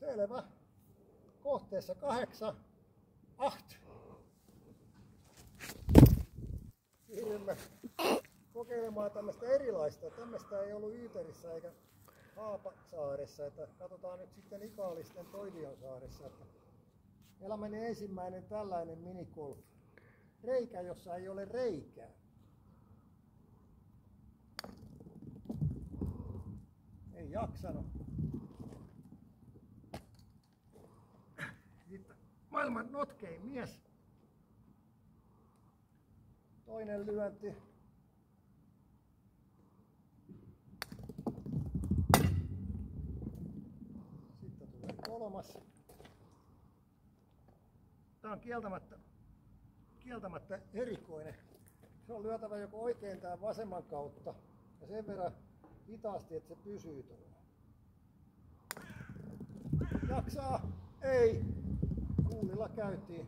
Selvä. Kohteessa 8, 8. Siirrymme kokeilemaan tämmöistä erilaista. Tämmöistä ei ollut Yyterissä eikä Haapasaaressa. Että katsotaan nyt sitten Ikaalisten Toivionsaaressa. Meillä meni ensimmäinen tällainen minigolf. Reikä, jossa ei ole reikää. Ei jaksanut. Sitten maailman notkein mies. Toinen lyönti. Sitten tulee kolmas. Tämä on kieltämättä erikoinen. Se on lyötävä joko oikein tai vasemman kautta ja sen verran hitaasti, että se pysyy tuolla. Jaksaa? Ei! Huulilla käytiin.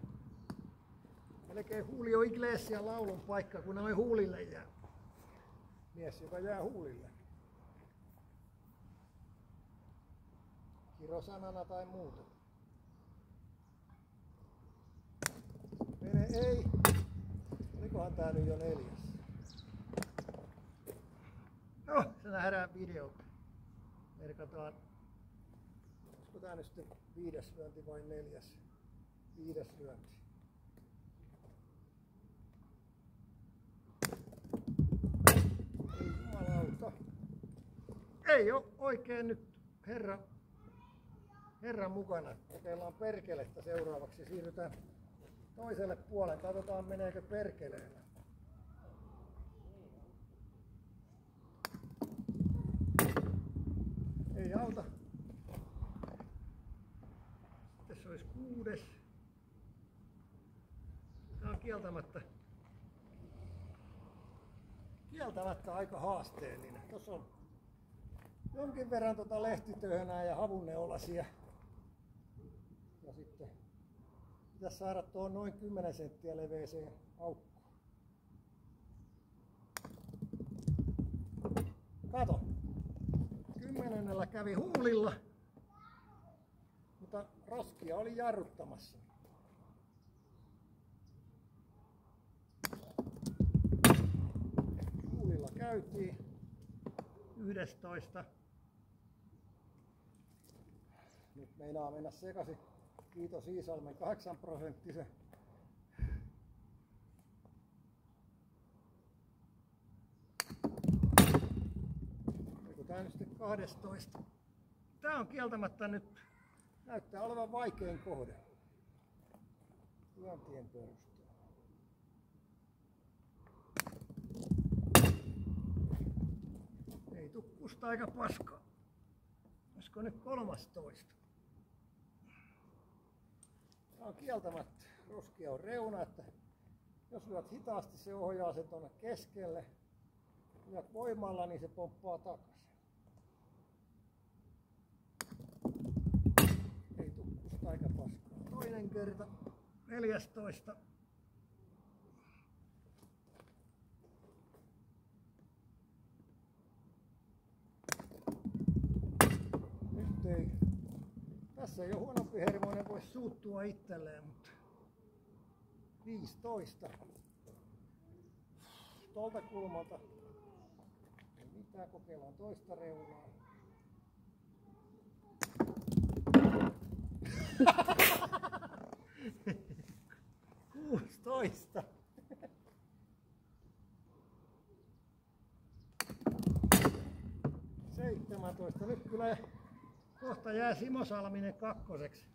Melkein Julio Iglesian laulun paikka, kun noin huulille jää. Mies, joka jää huulille. Kirosanana tai muuten. Mene ei. Olikohan tää nyt jo 4? No, se nähdään videolta. Merkataan. Olisiko tää nyt sitten 5. lyönti vai 4? 5. lyönti. Ei jumalauta. Ei oo oikein nyt herran mukana. Kokeillaan perkelettä seuraavaksi. Siirrytään toiselle puolelle. Katsotaan meneekö perkeleellä. Ei auta. Tässä olisi 6. Tämä on kieltämättä aika haasteellinen. Tuossa on jonkin verran lehtitöhönää ja havunneulasia. Ja sitten pitäisi saada tuohon noin 10 senttiä leveeseen aukkoon. Kato. 10 kävi huulilla, mutta roskia oli jarruttamassa. Huulilla käytiin 11. Nyt meinaa mennä sekaisin. Kiitos Iisalmen 8%. Tää nyt sitten 12. Tää on kieltämättä nyt, näyttää olevan vaikein kohde lyöntien perusteella. Ei tuu kusta eikä paskaa. Olisiko nyt 13? Tää on kieltämättä. Roskia on reuna, että jos lyöt hitaasti, se ohjaa sen tuonne keskelle. Lyöt voimalla, niin se pomppaa takaisin. Ei tukkusta eikä paskaa. Toinen kerta. 14. Nyt ei. Tässä ei ole huonompi hermoinen, voisi suuttua itselleen, mutta 15. Tuolta kulmalta. Ei mitään, kokeillaan toista reunaa. 16. 17. Nyt kyllä kohta jää Simo Salminen kakkoseksi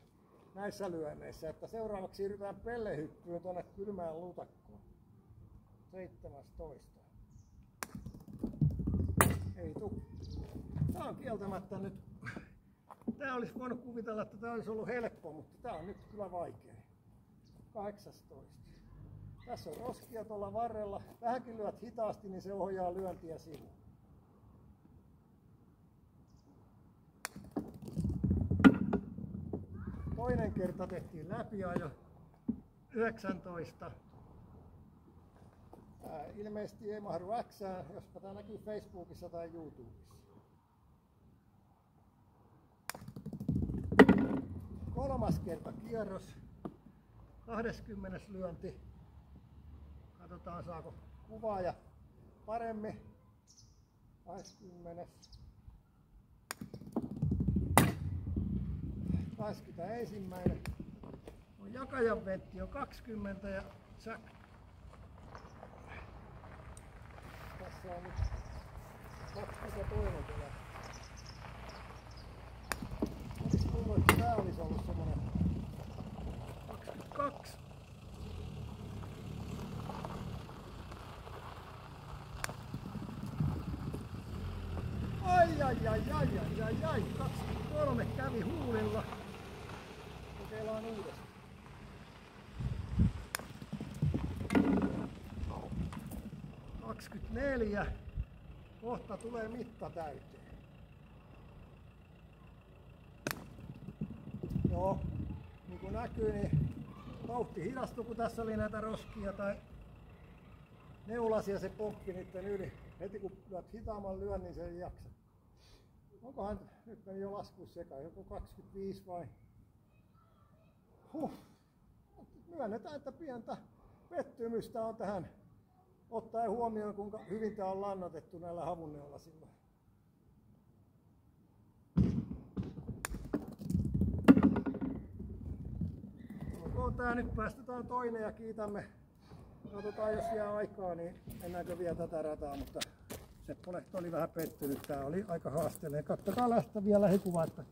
näissä lyönneissä, että seuraavaksi siirrytään pellehyppyyn tuonne kylmään lutakkoon. 17. Ei tuu. Tää on kieltämättä nyt. Tää olisi voinut kuvitella, että tää olisi ollut helppo, mutta tää on nyt kyllä vaikea. 18. Tässä on roskia tuolla varrella. Vähänkin lyöt hitaasti, niin se ohjaa lyöntiä sivuun. Toinen kerta tehtiin läpiajo. 19. Ilmeisesti ei mahdu Xään, jospa tää näkyy Facebookissa tai YouTubessa. kolmas kerta kierros. 20. lyönti. Katsotaan saako kuvaaja paremmin. 20. 21. On jakajan ventti on 20 ja jack. Tässä on nyt 22 tulee. Olisi tullut, että tää olisi ollut semmonen 22. Ai. 23 kävi huulilla. Kokeillaan uudestaan. 24. Kohta tulee mitta täyteen. Joo, niin kuin näkyy, niin vauhti hidastui, kun tässä oli näitä roskia tai neulasia, se pomppi niiden yli. Heti kun lyöt hitaamman lyön, niin se ei jaksa. Onkohan nyt meni jo laskuus sekaan, joku 25 vai? Myönnetään, että pientä pettymystä on tähän, ottaen huomioon kuinka hyvin tää on lannotettu näillä havunneulasilla. Olkoon tää nyt, päästetään toinen ja kiitämme. Katsotaan, jos jää aikaa, niin mennäänkö vielä tätä rataa, mutta Sepponen oli vähän pettynyt. Tää oli aika haasteellinen. Katsokaa lähteä vielä lähikuva, että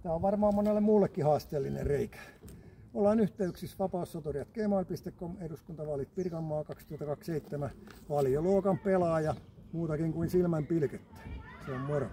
tää on varmaan monelle muullekin haasteellinen reikä. Ollaan yhteyksissä vapaussoturit@gmail.com, eduskuntavaalit Pirkanmaa 2027, vaalioluokan pelaaja, muutakin kuin silmän pilkettä. Se on moro.